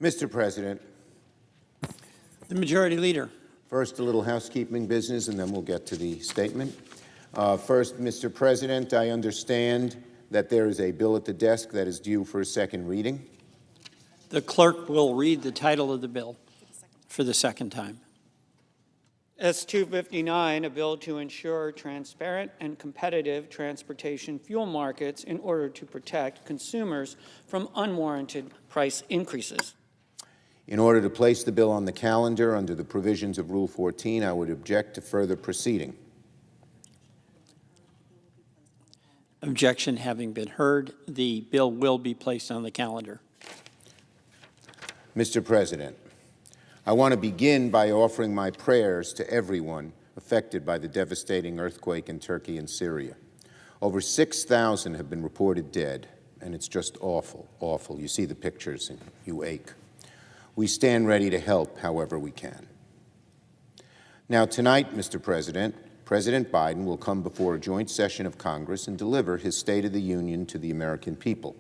Mr. President, The Majority Leader. first a little housekeeping business, and then we'll get to the statement. First, Mr. President, I understand that there is a bill at the desk that is due for a second reading. The clerk will read the title of the bill for the second time. S-259, a bill to ensure transparent and competitive transportation fuel markets in order to protect consumers from unwarranted price increases. In order to place the bill on the calendar under the provisions of Rule 14, I would object to further proceeding. Objection having been heard, the bill will be placed on the calendar. Mr. President, I want to begin by offering my prayers to everyone affected by the devastating earthquake in Turkey and Syria. Over 6,000 have been reported dead, and it's just awful, awful. You see the pictures and you ache. We stand ready to help however we can. Now, tonight, Mr. President, President Biden will come before a joint session of Congress and deliver his State of the Union to the American people.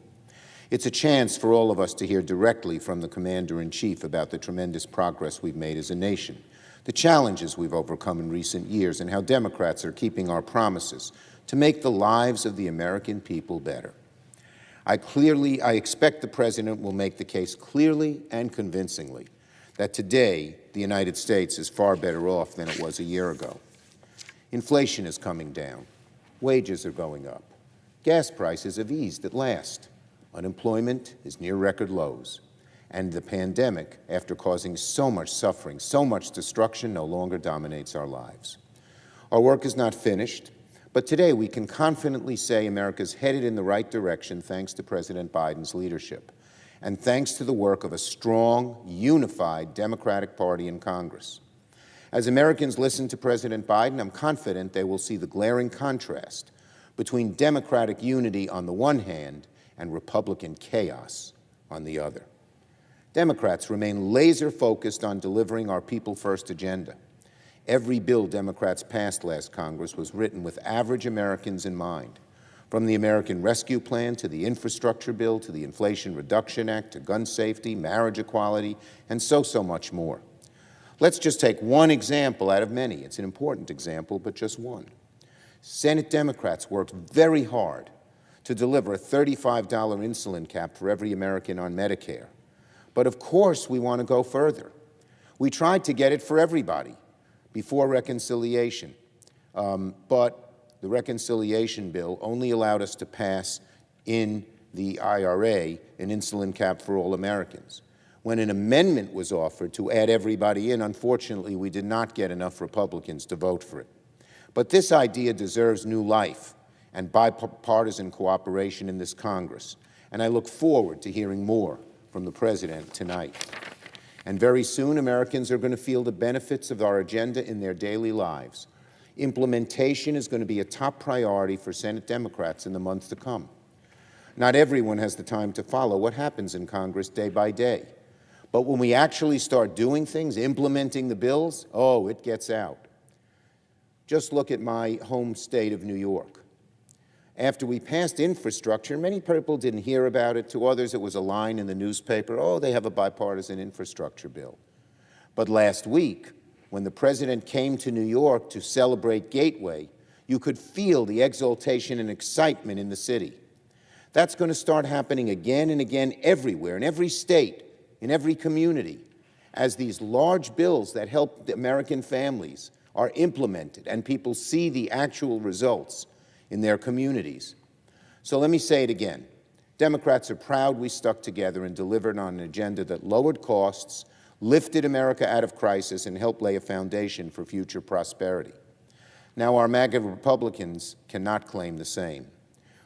It's a chance for all of us to hear directly from the Commander-in-Chief about the tremendous progress we've made as a nation, the challenges we've overcome in recent years, and how Democrats are keeping our promises to make the lives of the American people better. I expect the President will make the case clearly and convincingly that today the United States is far better off than it was a year ago. Inflation is coming down. Wages are going up. Gas prices have eased at last. Unemployment is near record lows. And the pandemic, after causing so much suffering, so much destruction, no longer dominates our lives. Our work is not finished. But today we can confidently say America's headed in the right direction thanks to President Biden's leadership and thanks to the work of a strong, unified Democratic Party in Congress. As Americans listen to President Biden, I'm confident they will see the glaring contrast between Democratic unity on the one hand and Republican chaos on the other. Democrats remain laser-focused on delivering our people-first agenda. Every bill Democrats passed last Congress was written with average Americans in mind, from the American Rescue Plan to the Infrastructure Bill to the Inflation Reduction Act to gun safety, marriage equality, and so much more. Let's just take one example out of many. It's an important example, but just one. Senate Democrats worked very hard to deliver a $35 insulin cap for every American on Medicare. But of course we want to go further. We tried to get it for everybody before reconciliation. But the reconciliation bill only allowed us to pass in the IRA an insulin cap for all Americans. When an amendment was offered to add everybody in, unfortunately, we did not get enough Republicans to vote for it. But this idea deserves new life and bipartisan cooperation in this Congress. And I look forward to hearing more from the President tonight. And very soon, Americans are going to feel the benefits of our agenda in their daily lives. Implementation is going to be a top priority for Senate Democrats in the months to come. Not everyone has the time to follow what happens in Congress day by day. But when we actually start doing things, implementing the bills, oh, it gets out. Just look at my home state of New York. After we passed infrastructure, many people didn't hear about it. To others, it was a line in the newspaper, oh, they have a bipartisan infrastructure bill. But last week, when the President came to New York to celebrate Gateway, you could feel the exultation and excitement in the city. That's going to start happening again and again everywhere, in every state, in every community, as these large bills that help the American families are implemented and people see the actual results in their communities. So let me say it again. Democrats are proud we stuck together and delivered on an agenda that lowered costs, lifted America out of crisis, and helped lay a foundation for future prosperity. Now, our MAGA Republicans cannot claim the same.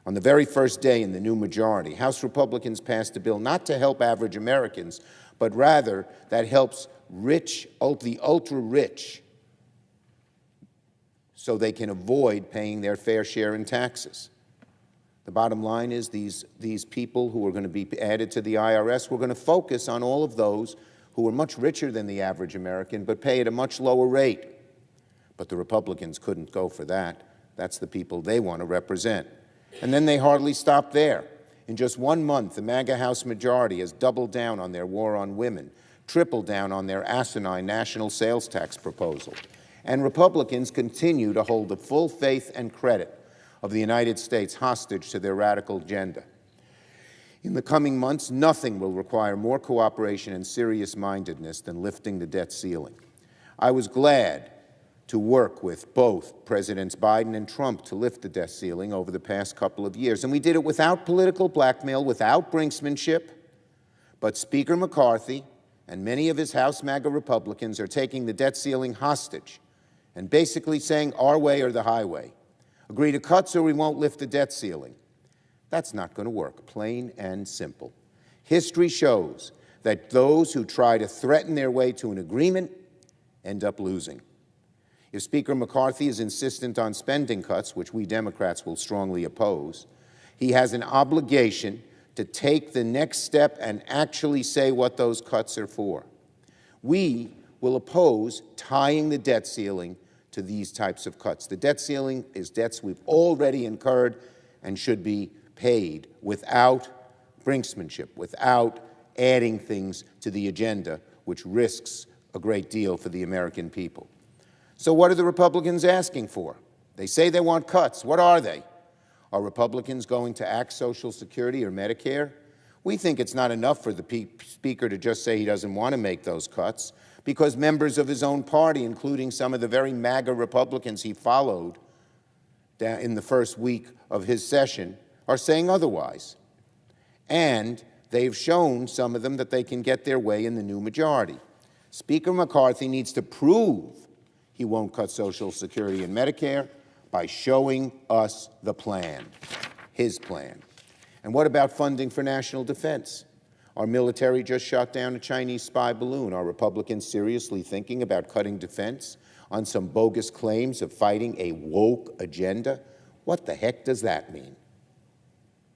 On the very first day in the new majority, House Republicans passed a bill not to help average Americans, but rather that helps the ultra-rich, so they can avoid paying their fair share in taxes. The bottom line is these people who are going to be added to the IRS, we're going to focus on all of those who are much richer than the average American but pay at a much lower rate. But the Republicans couldn't go for that. That's the people they want to represent. And then they hardly stop there. In just 1 month, the MAGA House majority has doubled down on their war on women, tripled down on their asinine national sales tax proposal. And Republicans continue to hold the full faith and credit of the United States hostage to their radical agenda. In the coming months, nothing will require more cooperation and serious-mindedness than lifting the debt ceiling. I was glad to work with both Presidents Biden and Trump to lift the debt ceiling over the past couple of years, and we did it without political blackmail, without brinksmanship. But Speaker McCarthy and many of his House MAGA Republicans are taking the debt ceiling hostage and basically saying our way or the highway. Agree to cuts or we won't lift the debt ceiling. That's not going to work, plain and simple. History shows that those who try to threaten their way to an agreement end up losing. If Speaker McCarthy is insistent on spending cuts, which we Democrats will strongly oppose, he has an obligation to take the next step and actually say what those cuts are for. We will oppose tying the debt ceiling to these types of cuts. The debt ceiling is debts we've already incurred and should be paid without brinksmanship, without adding things to the agenda, which risks a great deal for the American people. So what are the Republicans asking for? They say they want cuts. What are they? Are Republicans going to axe Social Security or Medicare? We think it's not enough for the Speaker to just say he doesn't want to make those cuts, because members of his own party, including some of the very MAGA Republicans he followed in the first week of his session, are saying otherwise. And they've shown, some of them, that they can get their way in the new majority. Speaker McCarthy needs to prove he won't cut Social Security and Medicare by showing us the plan, his plan. And what about funding for national defense? Our military just shot down a Chinese spy balloon. Are Republicans seriously thinking about cutting defense on some bogus claims of fighting a woke agenda? What the heck does that mean?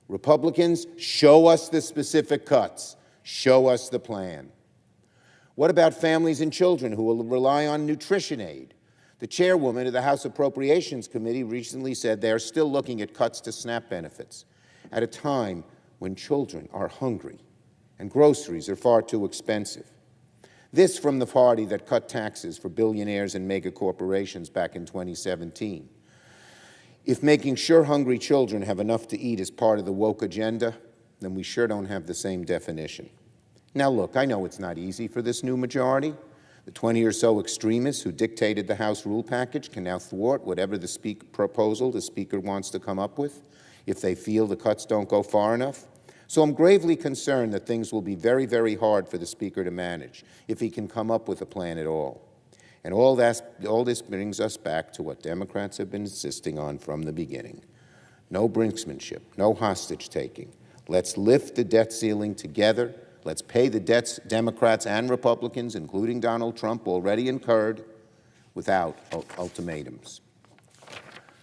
Republicans, show us the specific cuts. Show us the plan. What about families and children who will rely on nutrition aid? The chairwoman of the House Appropriations Committee recently said they are still looking at cuts to SNAP benefits at a time when children are hungry and groceries are far too expensive. This from the party that cut taxes for billionaires and mega corporations back in 2017. If making sure hungry children have enough to eat is part of the woke agenda, then we sure don't have the same definition. Now look, I know it's not easy for this new majority. The 20 or so extremists who dictated the House rule package can now thwart whatever the proposal the Speaker wants to come up with if they feel the cuts don't go far enough. So I'm gravely concerned that things will be very, very hard for the Speaker to manage if he can come up with a plan at all. And all this brings us back to what Democrats have been insisting on from the beginning. No brinksmanship, no hostage-taking. Let's lift the debt ceiling together. Let's pay the debts Democrats and Republicans, including Donald Trump, already incurred without ultimatums.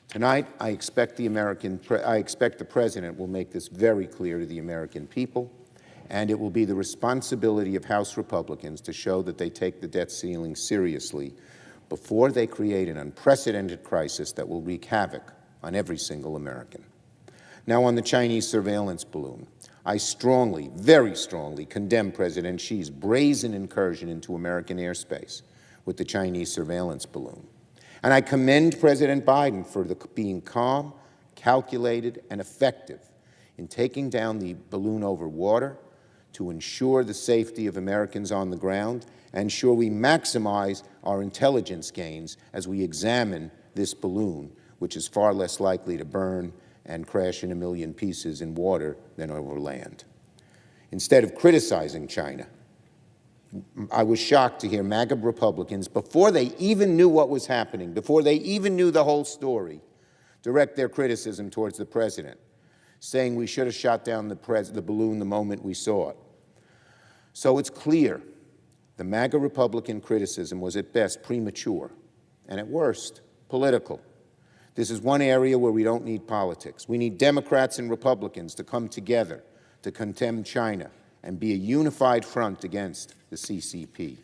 Tonight, I expect the President will make this very clear to the American people, and it will be the responsibility of House Republicans to show that they take the debt ceiling seriously before they create an unprecedented crisis that will wreak havoc on every single American. Now, on the Chinese surveillance balloon, I strongly, very strongly condemn President Xi's brazen incursion into American airspace with the Chinese surveillance balloon. And I commend President Biden for being calm, calculated, and effective in taking down the balloon over water to ensure the safety of Americans on the ground and ensure we maximize our intelligence gains as we examine this balloon, which is far less likely to burn and crash in a million pieces in water than over land. Instead of criticizing China, I was shocked to hear MAGA Republicans, before they even knew what was happening, before they even knew the whole story, direct their criticism towards the President, saying we should have shot down the balloon the moment we saw it. So it's clear the MAGA Republican criticism was at best premature and at worst political. This is one area where we don't need politics. We need Democrats and Republicans to come together to condemn China and be a unified front against the CCP.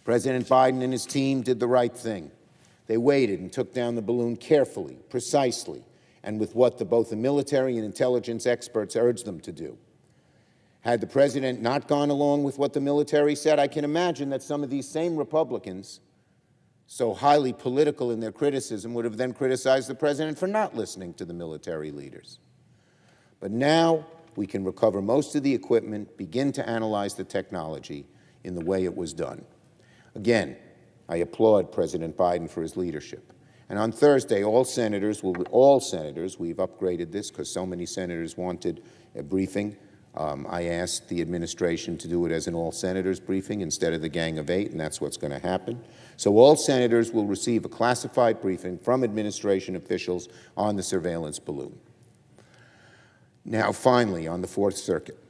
President Biden and his team did the right thing. They waited and took down the balloon carefully, precisely, and with what both the military and intelligence experts urged them to do. Had the president not gone along with what the military said, I can imagine that some of these same Republicans, so highly political in their criticism, would have then criticized the president for not listening to the military leaders. But now we can recover most of the equipment, begin to analyze the technology in the way it was done. Again, I applaud President Biden for his leadership. And on Thursday, all senators, we've upgraded this because so many senators wanted a briefing. I asked the administration to do it as an all-senators briefing instead of the Gang of Eight, and that's what's going to happen. So all senators will receive a classified briefing from administration officials on the surveillance balloon. Now, finally, on the Fourth Circuit.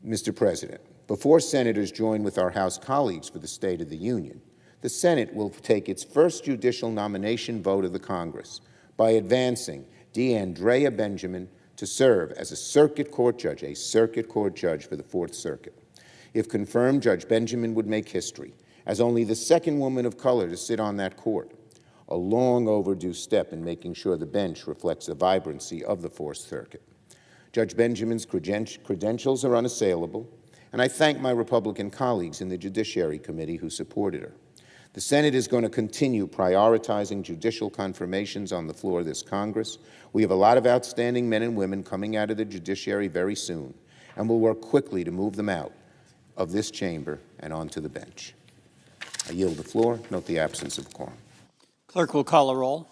Mr. President, before senators join with our House colleagues for the State of the Union, the Senate will take its first judicial nomination vote of the Congress by advancing DeAndrea Benjamin to serve as a circuit court judge for the Fourth Circuit. If confirmed, Judge Benjamin would make history as only the second woman of color to sit on that court, a long overdue step in making sure the bench reflects the vibrancy of the Fourth Circuit. Judge Benjamin's credentials are unassailable, and I thank my Republican colleagues in the Judiciary Committee who supported her. The Senate is going to continue prioritizing judicial confirmations on the floor of this Congress. We have a lot of outstanding men and women coming out of the judiciary very soon, and we'll work quickly to move them out of this chamber and onto the bench. I yield the floor. Note the absence of quorum. Clerk will call a roll.